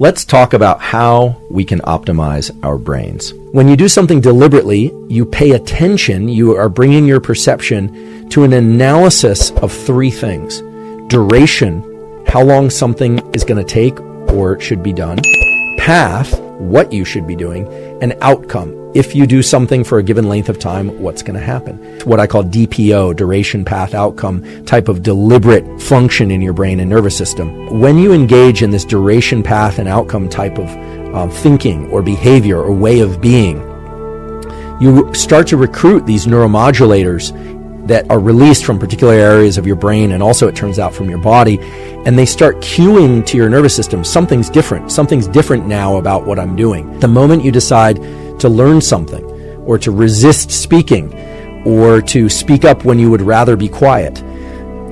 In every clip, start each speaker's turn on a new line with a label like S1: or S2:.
S1: Let's talk about how we can optimize our brains. When you do something deliberately, you pay attention, you are bringing your perception to an analysis of three things. Duration, how long something is going to take or should be done. Path, what you should be doing. And outcome, if you do something for a given length of time, what's going to happen. What I call DPO, duration, path, outcome, type of deliberate function in your brain and nervous system. When you engage in this duration, path, and outcome type of thinking or behavior or way of being, you start to recruit these neuromodulators that are released from particular areas of your brain, and also, it turns out, from your body, and they start cueing to your nervous system, something's different now about what I'm doing. The moment you decide to learn something, or to resist speaking, or to speak up when you would rather be quiet,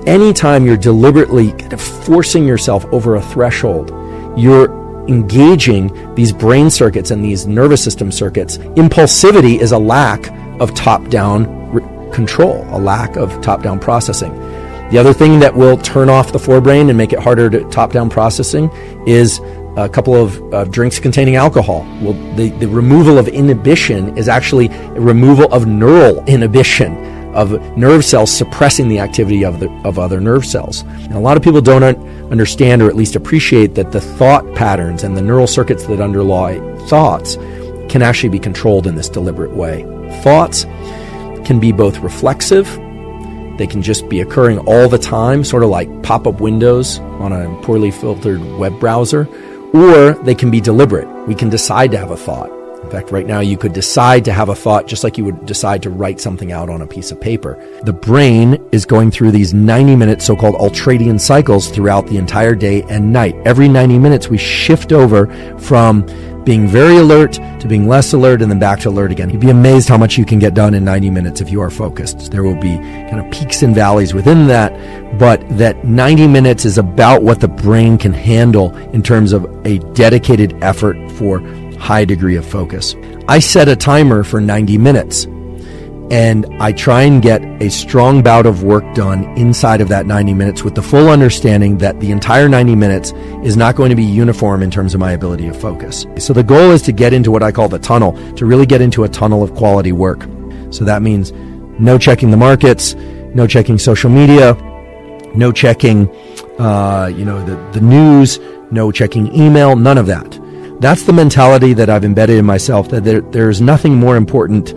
S1: anytime you're deliberately kind of forcing yourself over a threshold, you're engaging these brain circuits and these nervous system circuits. Impulsivity is a lack of top-down control, a lack of top-down processing. The other thing that will turn off the forebrain and make it harder to top-down processing is a couple of drinks containing alcohol. Well, the removal of inhibition is actually a removal of neural inhibition, of nerve cells suppressing the activity of other nerve cells. And a lot of people don't understand, or at least appreciate, that the thought patterns and the neural circuits that underlie thoughts can actually be controlled in this deliberate way. Thoughts can be both reflexive, they can just be occurring all the time, sort of like pop-up windows on a poorly filtered web browser, or they can be deliberate. We can decide to have a thought. In fact, right now you could decide to have a thought just like you would decide to write something out on a piece of paper. The brain is going through these 90-minute so-called ultradian cycles throughout the entire day and night. Every 90 minutes we shift over from being very alert to being less alert, and then back to alert again. You'd be amazed how much you can get done in 90 minutes if you are focused. There will be kind of peaks and valleys within that, but that 90 minutes is about what the brain can handle in terms of a dedicated effort for high degree of focus. I set a timer for 90 minutes, and I try and get a strong bout of work done inside of that 90 minutes with the full understanding that the entire 90 minutes is not going to be uniform in terms of my ability to focus. So the goal is to get into what I call the tunnel, to really get into a tunnel of quality work. So that means no checking the markets, no checking social media, no checking the news, no checking email, none of that. That's the mentality that I've embedded in myself, that there's nothing more important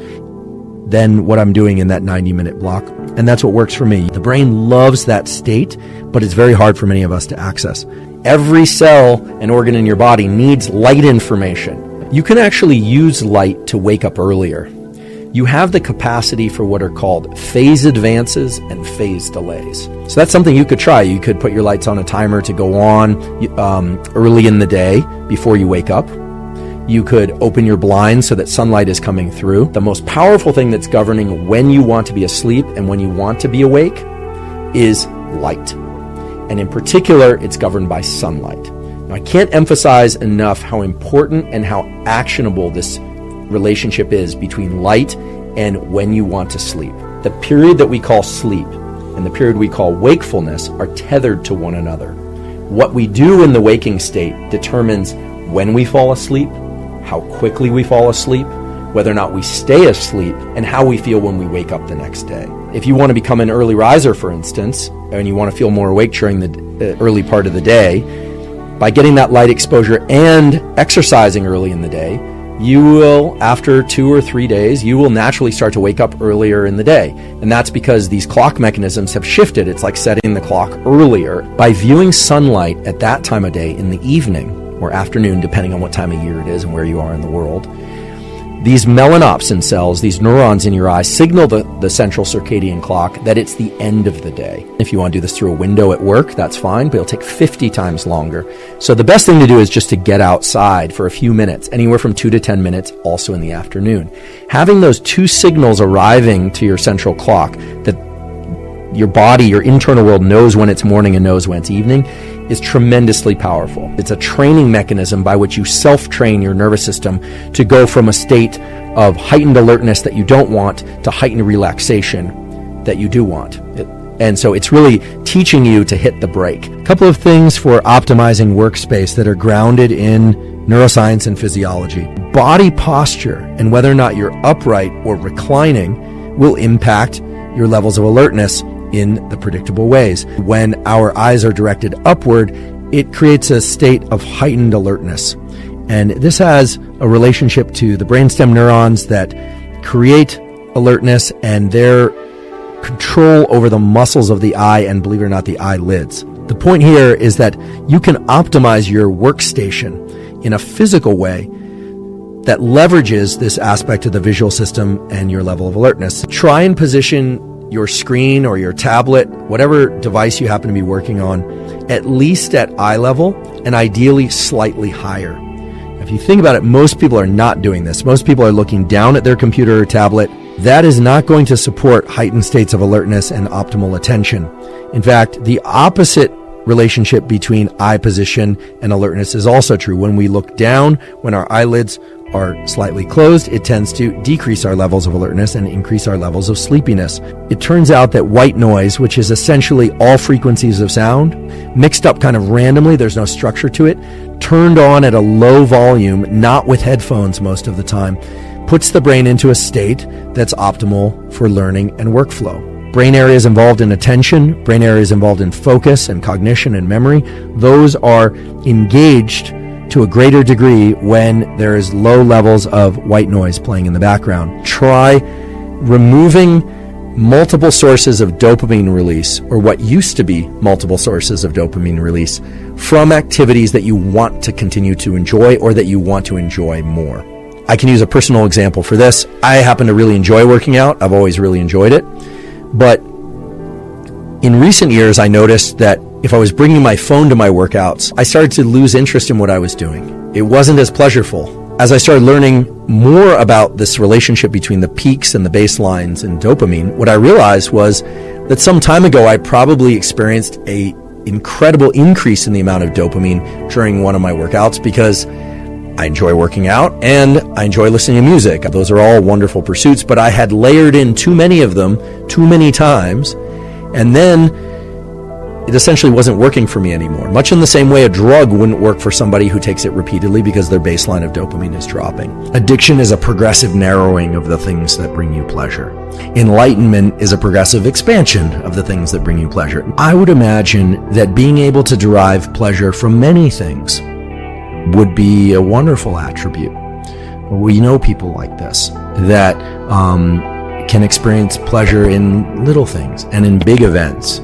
S1: than what I'm doing in that 90-minute block. And that's what works for me. The brain loves that state, but it's very hard for many of us to access. Every cell and organ in your body needs light information. You can actually use light to wake up earlier. You have the capacity for what are called phase advances and phase delays. So that's something you could try. You could put your lights on a timer to go on early in the day before you wake up. You could open your blinds so that sunlight is coming through. The most powerful thing that's governing when you want to be asleep and when you want to be awake is light. And in particular, it's governed by sunlight. Now, I can't emphasize enough how important and how actionable this relationship is between light and when you want to sleep. The period that we call sleep and the period we call wakefulness are tethered to one another. What we do in the waking state determines when we fall asleep, how quickly we fall asleep, whether or not we stay asleep, and how we feel when we wake up the next day. If you want to become an early riser, for instance, and you want to feel more awake during the early part of the day, by getting that light exposure and exercising early in the day, you will, after 2 or 3 days, you will naturally start to wake up earlier in the day. And that's because these clock mechanisms have shifted. It's like setting the clock earlier. By viewing sunlight at that time of day in the evening, or afternoon, depending on what time of year it is and where you are in the world, these melanopsin cells, these neurons in your eye, signal the central circadian clock that it's the end of the day. If you want to do this through a window at work, that's fine, but it'll take 50 times longer. So the best thing to do is just to get outside for a few minutes, anywhere from 2 to 10 minutes, also in the afternoon. Having those two signals arriving to your central clock, that your body, your internal world knows when it's morning and knows when it's evening, is tremendously powerful. It's a training mechanism by which you self-train your nervous system to go from a state of heightened alertness that you don't want to heightened relaxation that you do want. And so it's really teaching you to hit the brake. A couple of things for optimizing workspace that are grounded in neuroscience and physiology. Body posture and whether or not you're upright or reclining will impact your levels of alertness in the predictable ways. When our eyes are directed upward, it creates a state of heightened alertness. And this has a relationship to the brainstem neurons that create alertness and their control over the muscles of the eye and, believe it or not, the eyelids. The point here is that you can optimize your workstation in a physical way that leverages this aspect of the visual system and your level of alertness. Try and position your screen or your tablet, whatever device you happen to be working on, at least at eye level and ideally slightly higher. If you think about it, most people are not doing this. Most people are looking down at their computer or tablet. That is not going to support heightened states of alertness and optimal attention. In fact, the opposite relationship between eye position and alertness is also true. When we look down, when our eyelids are slightly closed, it tends to decrease our levels of alertness and increase our levels of sleepiness. It turns out that white noise, which is essentially all frequencies of sound, mixed up kind of randomly, there's no structure to it, turned on at a low volume, not with headphones most of the time, puts the brain into a state that's optimal for learning and workflow. Brain areas involved in attention, brain areas involved in focus and cognition and memory, those are engaged to a greater degree when there is low levels of white noise playing in the background. Try removing multiple sources of dopamine release, or what used to be multiple sources of dopamine release, from activities that you want to continue to enjoy or that you want to enjoy more. I can use a personal example for this. I happen to really enjoy working out. I've always really enjoyed it. But in recent years, I noticed that if I was bringing my phone to my workouts, I started to lose interest in what I was doing. It wasn't as pleasureful. As I started learning more about this relationship between the peaks and the baselines in dopamine, what I realized was that some time ago, I probably experienced an incredible increase in the amount of dopamine during one of my workouts because I enjoy working out and I enjoy listening to music. Those are all wonderful pursuits, but I had layered in too many of them too many times, and then it essentially wasn't working for me anymore. Much in the same way a drug wouldn't work for somebody who takes it repeatedly because their baseline of dopamine is dropping. Addiction is a progressive narrowing of the things that bring you pleasure. Enlightenment is a progressive expansion of the things that bring you pleasure. I would imagine that being able to derive pleasure from many things would be a wonderful attribute. We know people like this that can experience pleasure in little things and in big events.